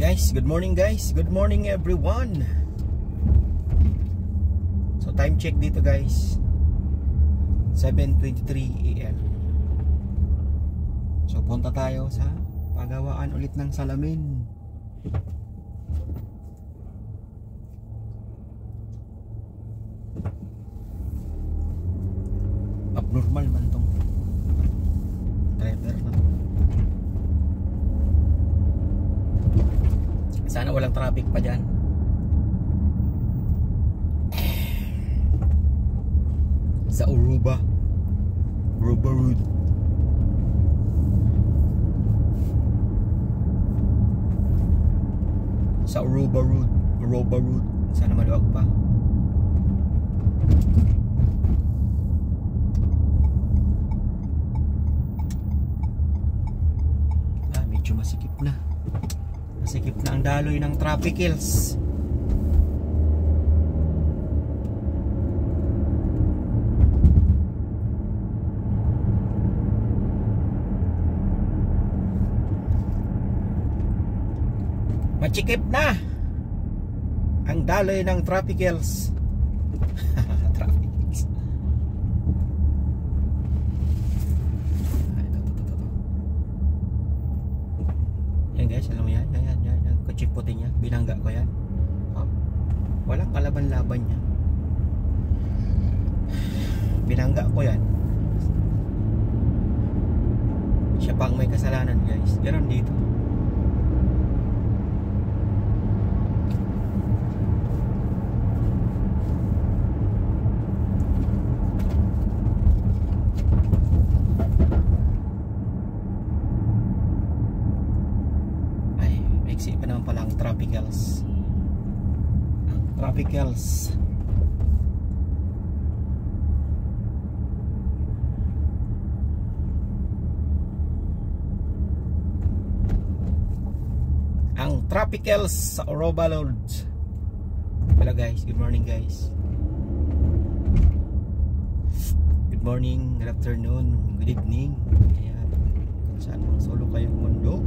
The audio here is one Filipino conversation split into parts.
Guys, good morning guys. Good morning everyone. So time check dito guys, 7:23 AM. So punta tayo sa pagawaan ulit ng salamin. Abnormal man tong driver na. Sana walang traffic pa dyan. Sa Aruba Road. Sa Aruba Road. Sana maluwag pa. Medyo masikip na. Masikip na ang daloy ng traffic hills. Masikip na ang daloy ng traffic hills. Traffic hills. Yan guys, alam mo yan. Yung kutsi puti niya, binangga ko yan. Walang kalaban-laban niya. Binangga ko yan. Siya pang may kasalanan guys. Ganon dito. Iksi pa naman pala ang traffic hills. Ang traffic hills sa Aruba Road. Hello guys, good morning guys. Good morning, good afternoon, good evening. Ayan, kung saan mang solo kayong mundo.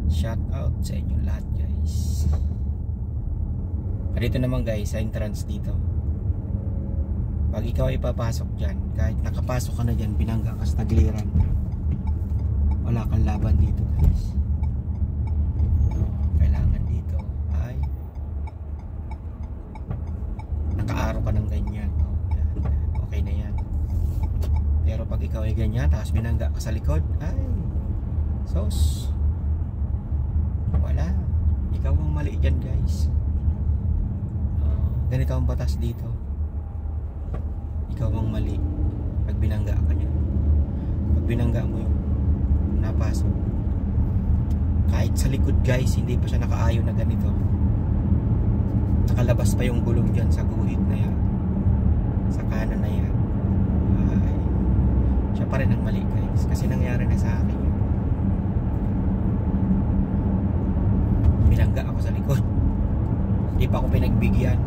Shout out sa inyo lahat guys. Dito naman guys sa entrance dito. Pag ikaw ay papasok dyan, kahit nakapasok ka na dyan, binangga ka sa tagliran, wala kang laban dito guys. Kailangan dito ay nakaaro ka ng ganyan. Okay na yan. Pero pag ikaw ay ganyan tapos binangga ka sa likod, ay sos, wala, ikaw ang mali dyan guys. Ganito ang batas dito. Ikaw ang mali pag binangga ka niya. Pag binangga mo yung napasok, kahit sa likod guys, hindi pa siya nakaayon na ganito, nakalabas pa yung gulong dyan sa guhit na yan, sa kanan na yan, ay siya pa rin ang mali guys. Kasi nangyari na sa akin yun. Binangga ako sa likod, hindi pa ako pinagbigyan.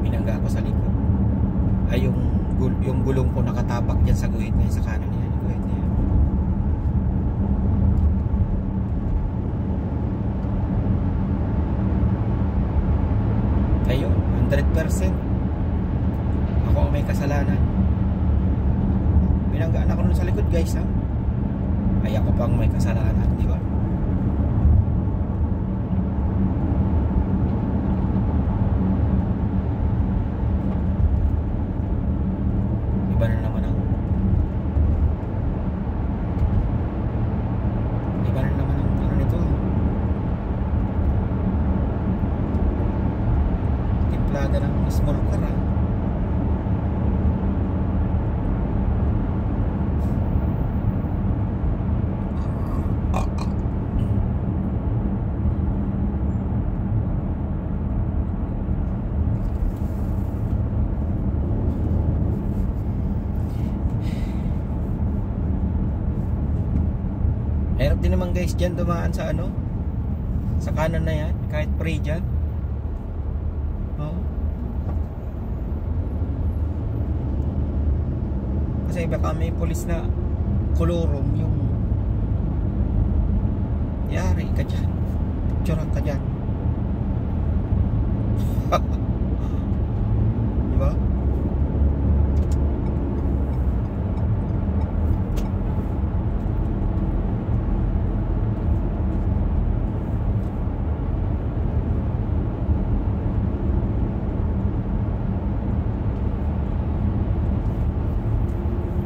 Binangga ako sa likod, ay yung gulong ko nakatapak dyan sa guhit na yan, sa kanan yan, guhit na yan. Ayun, 100% ako ang may kasalanan. Binanggaan ako nun sa likod guys ha. Ay ako pang may kasalanan, di ba? Iba na naman ang ano nito, timplada ng small car ha. Hirap din naman guys dyan dumaan sa ano, sa kanan na yan, kahit pre dyan. Kasi baka may pulis na kolorom yung Yari ka dyan. Picturean ka dyan. Diba?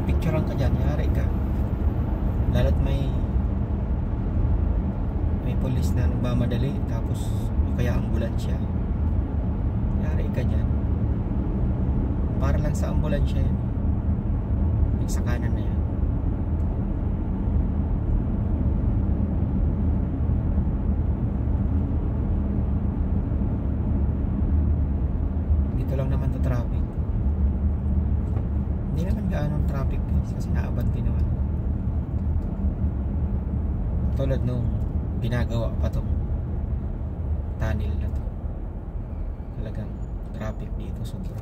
Picturean ka dyan. Yari ka. Lalo't may pulis na nagmamadali tapos o kaya ambulansya. Yari ka dyan. Para lang sa ambulansya yan. Yung sa kanan na yan. Dito lang naman to traffic. Hindi naman gaano traffic guys kasi naabante naman. Tulad nung ginagawa pa tong tunnel na to, talagang traffic dito sobra.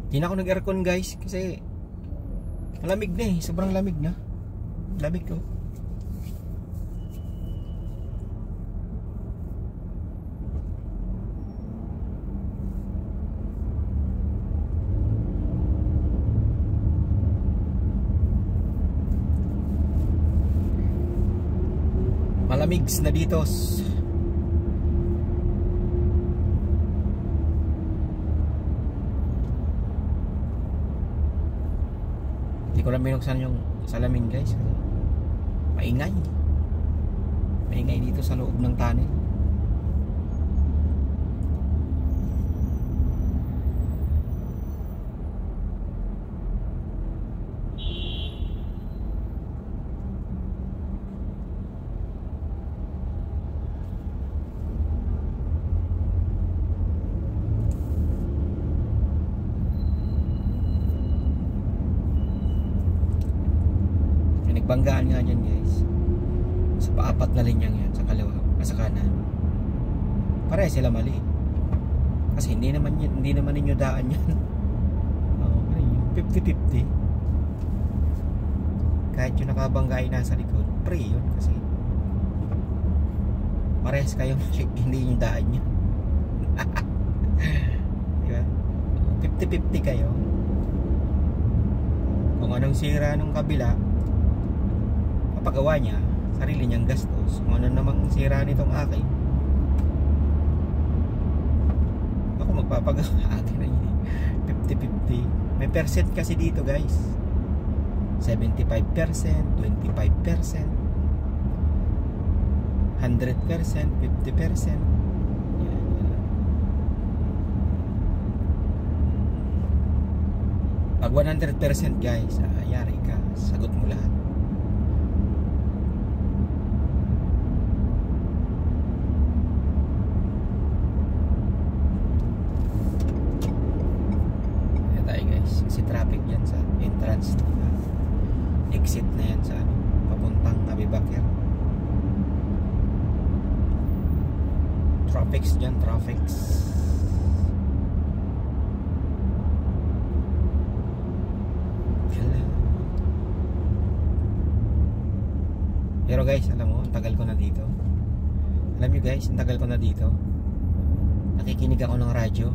Hindi na ako nag-aircon guys kasi malamig na eh, sobrang lamig na. Lamig ko. Malamig na dito. Hindi ko lang binuksan yung salamin guys. Maingay. Maingay dito sa loob ng tunnel. Banggaan nga yan guys. Sa paapat na linyang yan sa kaliwa, sa kanan. Pareha sila mali. Kasi hindi naman ninyo daan yan. 50-50. Kahit yung nakabangga ay nasa likod, free yun kasi parehas kayo mali, hindi nyo daan yan. Diba? 50-50 kayo. Kung anong sira nung kabila, pagawa niya, sarili niyang gastos. Kung ano namang sira nitong akin, ako magpapagawa. Akin na yun 50-50. May percent kasi dito guys. 75%, 25%, 100%, 50%. Yan. Pag 100% guys, yari ka, sagot mo lahat. Kasi traffic yan sa entrance, exit na yan sa papuntang Abu Bakr. Traffics dyan, traffics. Hello. Pero guys, alam mo, ang tagal ko na dito. Alam nyo guys, ang tagal ko na dito. Nakikinig ako ng radyo.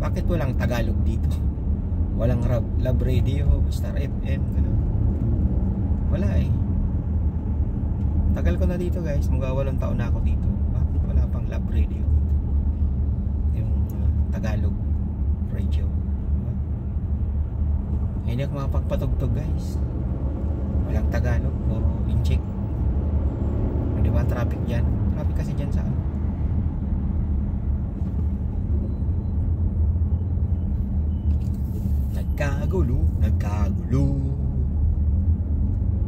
Bakit walang Tagalog dito? Walang Love Radio, Star FM, gano'n. Wala eh. Tagal ko na dito guys, magwa 8 taon na ako dito. Bakit wala pang Love Radio dito? Yung Tagalog radio, diba? Hindi ako makapagpatugtog guys. Walang Tagalog, puro incheck. Diba traffic dyan? Traffic kasi dyan sa ano? Nagkagulo,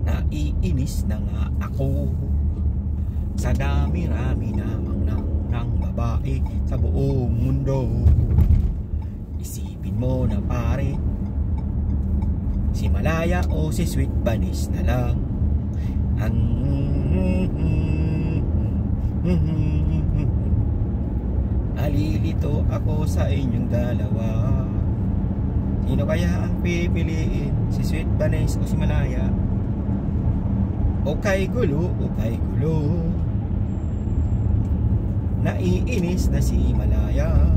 naiinis na nga ako sa dami-rami namang ng babae sa buong mundo. Isipin mo na pare, Malaya o si Sweet Banis na lang ang nalilito ako sa inyong dalawa. Sino kaya ang pipiliin? Si Sweet Banis o si Malaya? O kay gulo, o kay gulo, naiinis na si Malaya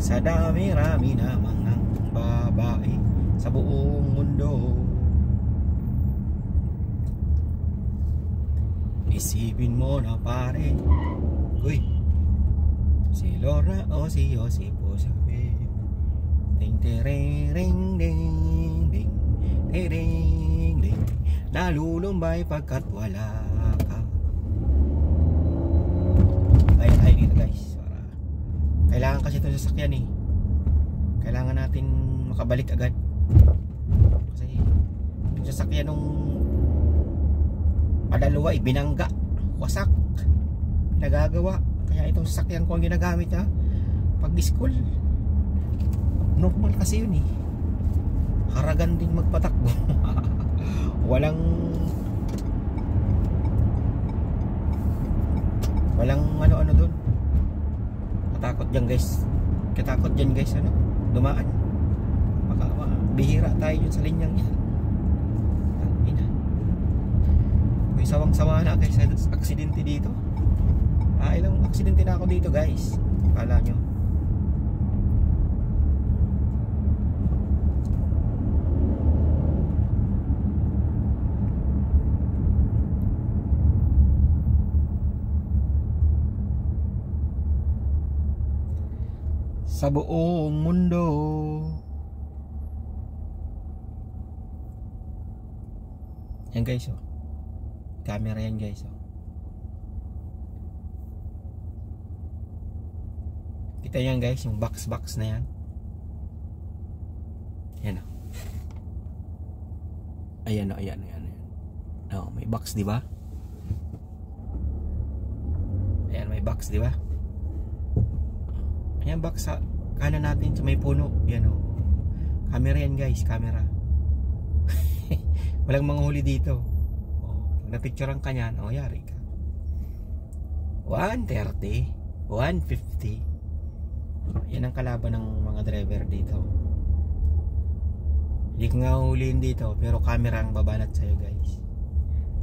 sa dami-rami namang ng babae sa buong mundo. Isipin mo na pare, uy, si Lorna o si Josipo sabi, ting tereng ding ding ding tereng ding, nalulumbay pagkat wala ka. Kaya tayo dito guys, kailangan kasi itong sasakyan eh, kailangan natin makabalik agad kasi yung sasakyan nung padalawa binangga, wasak, nagagawa. Kaya itong sasakyan ko ang ginagamit ha pag school. Normal kasi yun eh, haragan din magpatakbo. walang ano-ano dun. Katakot dyan guys, katakot dyan guys, ano, dumaan. Baka bihira tayo dyan sa linyang yan. May sawang-sawa na guys sa aksidente dito. Ilang aksidente na ako dito guys, kala nyo. Sa buong mundo. Yan guys oh, camera yan guys oh. Kita yan guys, yung box na yan. Yan oh. Ayan oh, ayan. Oh, may box di ba? Ayan, may box di ba? Ayan, box sa kanan natin sa may puno. Yan oh. Camera yan guys, camera. Walang manghuli dito. Oh, napicturean ka niyan, oh, yari ka. 130, 150. Yan ang kalaban ng mga driver dito. Hindi ko nga huliin dito, pero camera ang babanat sa'yo guys.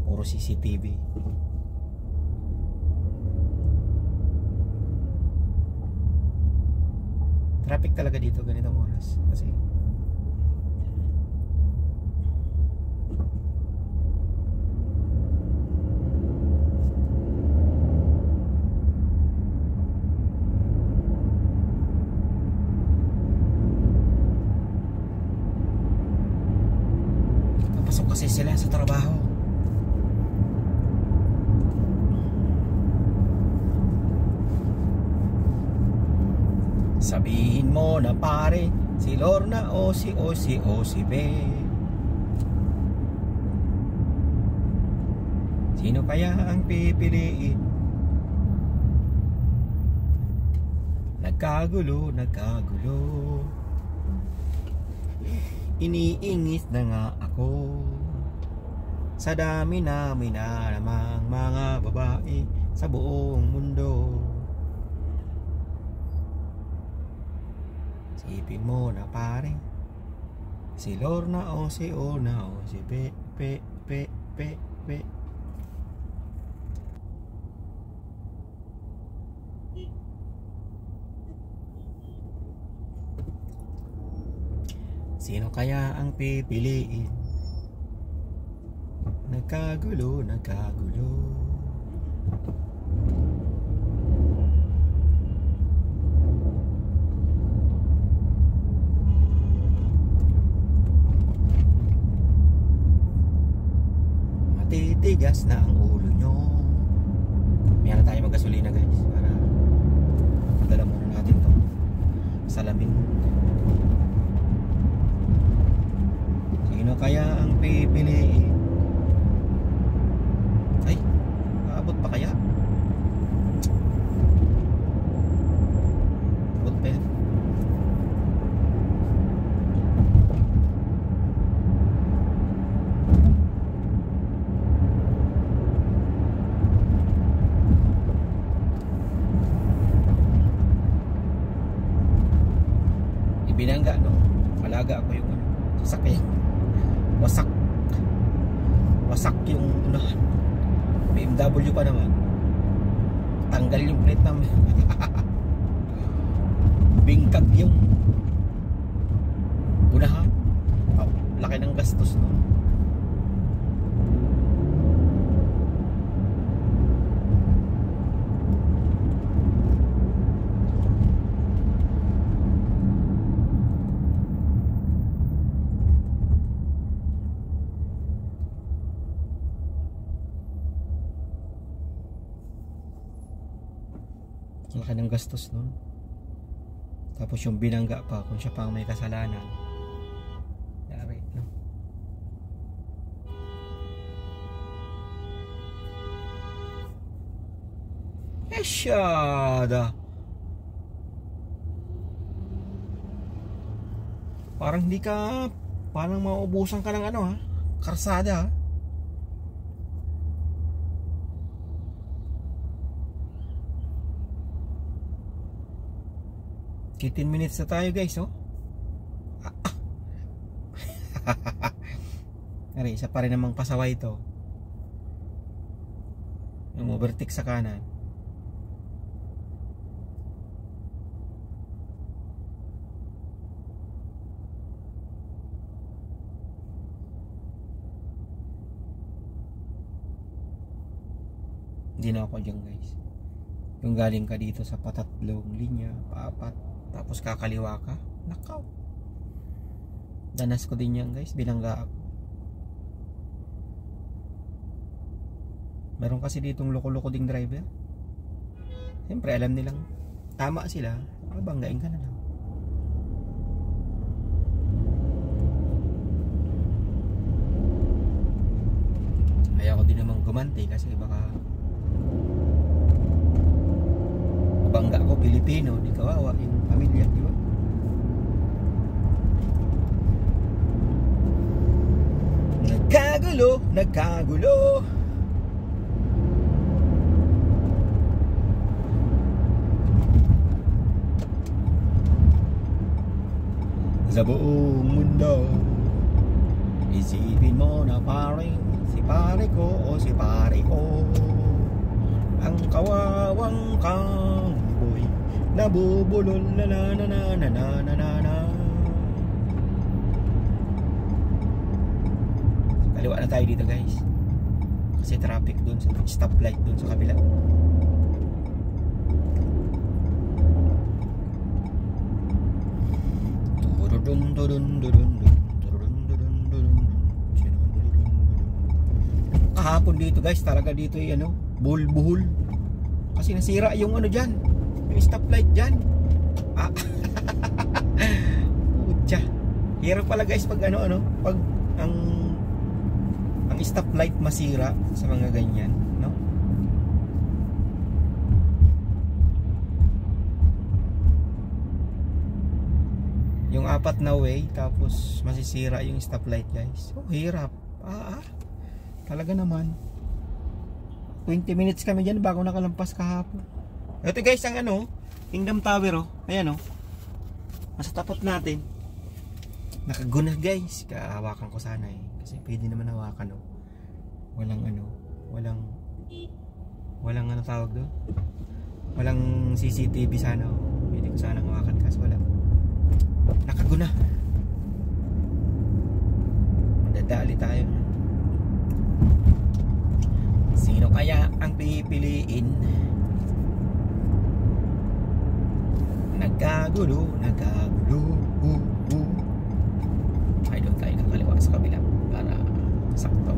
Puro CCTV. Traffic talaga dito ganitong oras kasi papasok kasi sila sa trabaho. Sabihin mo na pare, si Lorna o si B. Sino kaya ang pipiliin? Nagkagulo. Iniingit na nga ako sa dami namin na namang mga babae sa buong mundo. Isipin mo na pare, si Lorna o si B. Sino kaya ang pipiliin? Nagkagulo. Matitigas na ang ulo nyo. Mayroon tayo magasolina guys para madala muna natin to salamin. Sino kaya ang pipiliin? Ay, aabot pa kaya? Abot pa yan. binangga no, alaga ko yung ano, sasakyan, wasak yung unahan, BMW pa naman, tanggal yung plate namin. Bingkag yung unahan. Oh, laki ng gastos no. Laki ng gastos nun. Tapos yung binangga pa, kung siya pang may kasalanan, yari, no? Esyada! Parang hindi ka, parang mauubusan ka ng ano ha, karsada ha. $15 minutes na tayo guys, oh. Ari, isa pa rin namang pasaway ito. Yung overtake sa kanan. Hindi na ako dyan guys. Yung galing ka dito sa patatlong linya, paapat, tapos kakaliwa ka, nakaw. Danas ko din yan guys, bilangga ako. Meron kasi ditong loko-loko ding driver. Siyempre alam nilang tama sila, mabanggain ka na lang. Ayaw ko din namang gumanti kasi baka bangga ko Pilipino, di kawawa yung pamilya, di ba? Nagkagulo, nagkagulo. Sa buong mundo, isipin mo na paring si pare ko o si pare ko, ang kawawang kamboy nabubulol na na na na na na na na na. Kaliwa na tayo dito guys, kasi traffic dun sa stoplight dun sa kabila. Kahapon dito guys, talaga dito ay ano, buhol-buhol. Kasi nasira yung ano dyan, yung stoplight dyan. Utya. Hirap pala guys pag ano, pag ang stoplight masira sa mga ganyan, no? Yung apat na way, tapos masisira yung stoplight guys. Oh, hirap. Talaga naman. 20 minutes kami dyan bago nakalampas kahapon. Ito guys ang ano, Kingdom Tower, oh. Ayan, oh. Nasa tapat natin. Nakaguna guys. Kahawakan ko sana eh. Kasi pwede naman hawakan, oh. Walang ano, walang ano tawag doon. Walang CCTV sana, oh. Pwede ko sana hawakan kasi wala. Nakaguna. Madadali tayo. Sino kaya ang pipiliin? Nagkagulo, nagkagulo. Ay, doon tayo kakaliwa sa kabila para sakto.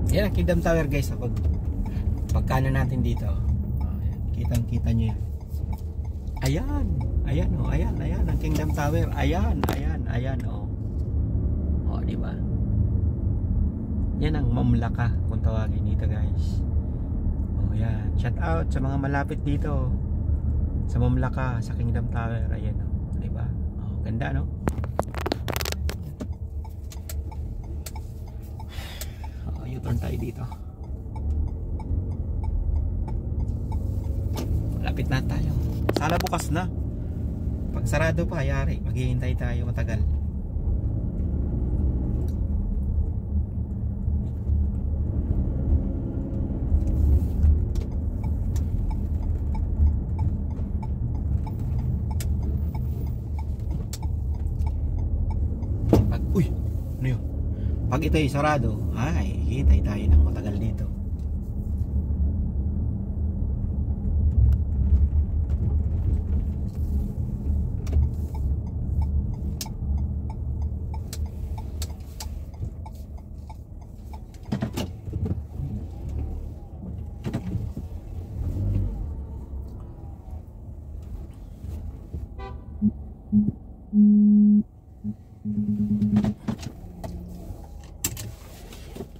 Yan ang Kingdom Tower guys. Pagkano natin dito, kitang kita nyo yan. Ayan, ayan, oh, ayan ang Kingdom Tower. Ayan. Ayan, oh. Oh, di ba? Yan ang mamlaka kung tawagin dito, guys. Oh, yan. Shout out sa mga malapit dito. Sa mamlaka, sa Kingdom Tower. Ayan, oh. Di ba? Oh, ganda, no? Oh, U-turn tayo dito. Malapit na tayo. Sana bukas na. Pag sarado pa, yari. Maghihintay tayo matagal. Uy, ano yun? Pag ito ay sarado, ay, hintay tayo ng matagal dito.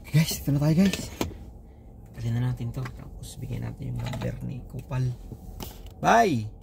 Guys, ito na tayo, guys. Dali na natin to. Tapos bigyan natin yung number ni Kupal. Bye!